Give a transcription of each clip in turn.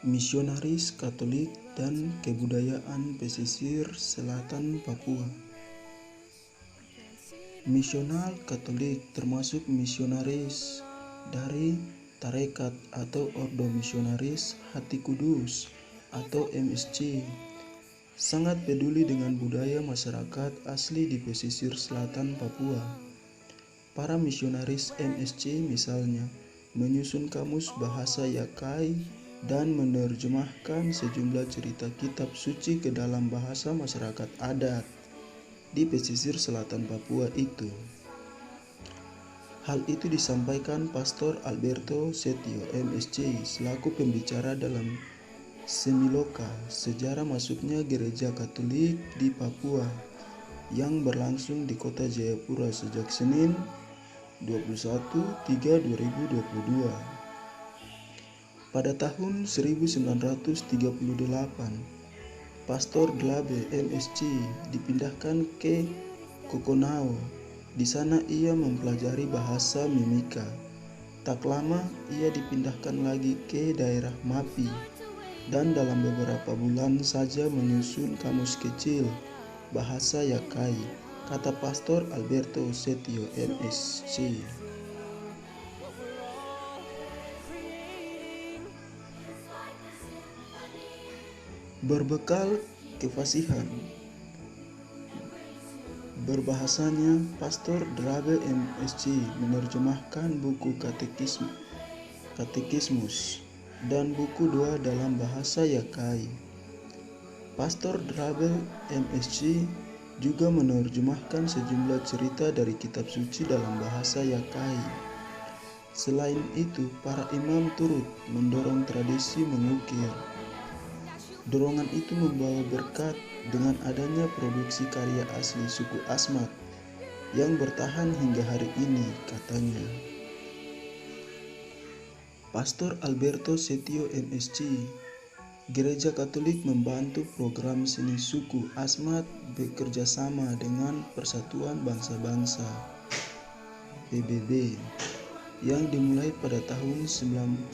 Misionaris Katolik dan Kebudayaan Pesisir Selatan Papua. Misional Katolik termasuk misionaris dari Tarekat atau Ordo Misionaris Hati Kudus atau MSC. Sangat peduli dengan budaya masyarakat asli di pesisir selatan Papua. Para misionaris MSC misalnya menyusun kamus bahasa Yakai dan menerjemahkan sejumlah cerita kitab suci ke dalam bahasa masyarakat adat di pesisir selatan Papua itu. Hal itu disampaikan Pastor Alberto Setio MSC selaku pembicara dalam Semiloka, sejarah masuknya gereja Katolik di Papua yang berlangsung di kota Jayapura sejak Senin 21/3/2022. Pada tahun 1938, Pastor Glabe MSC dipindahkan ke Kokonao. Di sana ia mempelajari bahasa Mimika. Tak lama ia dipindahkan lagi ke daerah Mapi dan dalam beberapa bulan saja menyusun kamus kecil bahasa Yakai, kata Pastor Alberto Setio MSC. Berbekal kefasihan berbahasanya, Pastor Drabe MSC menerjemahkan buku Katekismus dan buku doa dalam bahasa Yakai. Pastor Drabe MSC juga menerjemahkan sejumlah cerita dari kitab suci dalam bahasa Yakai. Selain itu, para imam turut mendorong tradisi mengukir. Dorongan itu membawa berkat dengan adanya produksi karya asli suku Asmat yang bertahan hingga hari ini, katanya. Pastor Alberto Setio MSC, Gereja Katolik membantu program seni suku Asmat bekerja sama dengan Persatuan Bangsa-Bangsa PBB yang dimulai pada tahun 1968.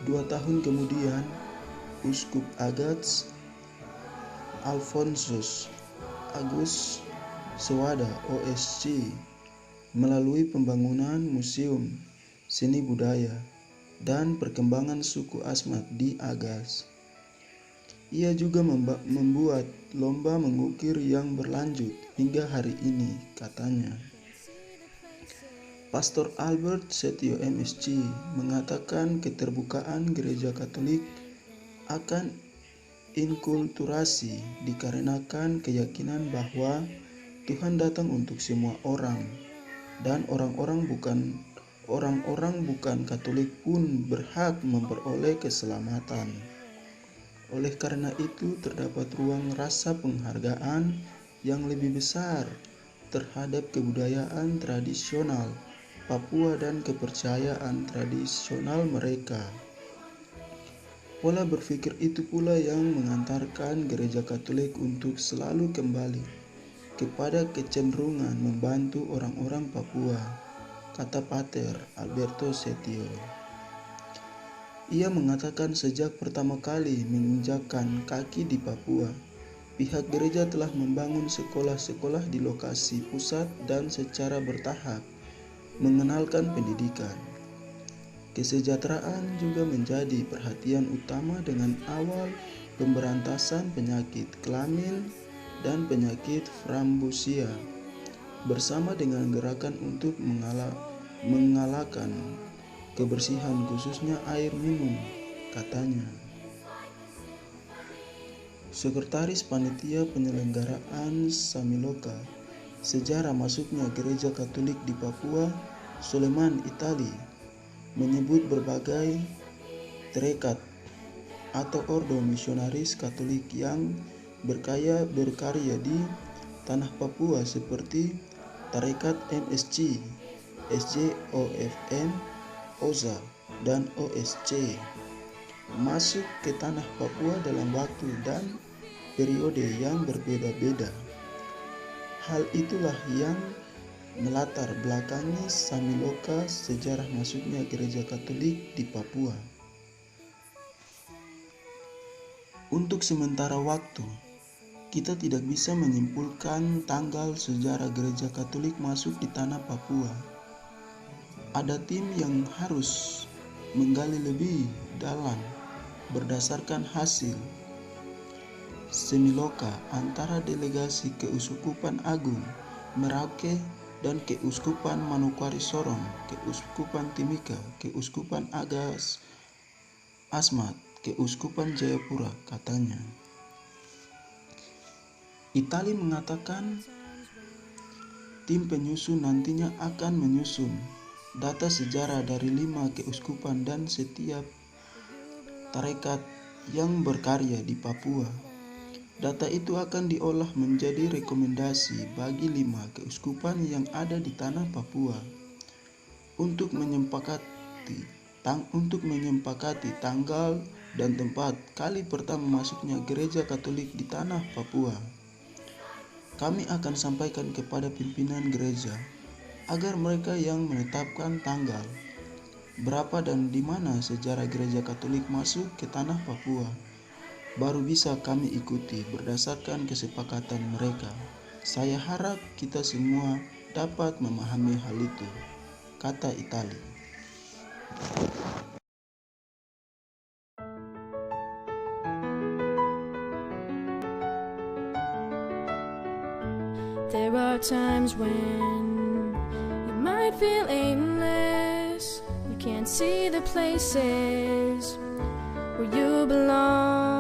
2 tahun kemudian, Uskup Agats Alfonsus Agus Sewada OSC melalui pembangunan Museum Seni Budaya dan Perkembangan Suku Asmat di Agas. Ia juga membuat lomba mengukir yang berlanjut hingga hari ini, katanya. Pastor Albert Setio MSC mengatakan keterbukaan gereja Katolik akan inkulturasi dikarenakan keyakinan bahwa Tuhan datang untuk semua orang dan orang-orang bukan Katolik pun berhak memperoleh keselamatan. Oleh karena itu terdapat ruang rasa penghargaan yang lebih besar terhadap kebudayaan tradisional Papua dan kepercayaan tradisional mereka. Pola berpikir itu pula yang mengantarkan gereja Katolik untuk selalu kembali kepada kecenderungan membantu orang-orang Papua, kata Pater Alberto Setio. Ia mengatakan sejak pertama kali menginjakkan kaki di Papua, pihak gereja telah membangun sekolah-sekolah di lokasi pusat dan secara bertahap mengenalkan pendidikan. Kesejahteraan juga menjadi perhatian utama dengan awal pemberantasan penyakit kelamin dan penyakit frambusia bersama dengan gerakan untuk mengalahkan kebersihan khususnya air minum, katanya. Sekretaris Panitia Penyelenggaraan Samiloka, sejarah masuknya gereja Katolik di Papua, Soleman Itali, menyebut berbagai tarekat atau ordo misionaris Katolik yang berkarya di tanah Papua seperti Tarekat MSC, SJOFM, OZA, dan OSC masuk ke tanah Papua dalam waktu dan periode yang berbeda-beda. Hal itulah yang melatar belakangi Samiloka sejarah masuknya gereja Katolik di Papua. Untuk sementara waktu, kita tidak bisa menyimpulkan tanggal sejarah gereja Katolik masuk di tanah Papua. Ada tim yang harus menggali lebih dalam berdasarkan hasil Semiloka antara delegasi Keuskupan Agung Merauke dan Keuskupan Manokwari Sorong, Keuskupan Timika, Keuskupan Agas Asmat, Keuskupan Jayapura, katanya. Itali mengatakan tim penyusun nantinya akan menyusun data sejarah dari 5 keuskupan dan setiap tarekat yang berkarya di Papua. Data itu akan diolah menjadi rekomendasi bagi 5 keuskupan yang ada di tanah Papua untuk menyepakati tanggal dan tempat kali pertama masuknya gereja Katolik di tanah Papua. Kami akan sampaikan kepada pimpinan gereja agar mereka yang menetapkan tanggal, berapa dan di mana sejarah gereja Katolik masuk ke tanah Papua. Baru bisa kami ikuti berdasarkan kesepakatan mereka. Saya harap kita semua dapat memahami hal itu, kata Itali. There are times when you might feel aimless. You can't see the places where you belong.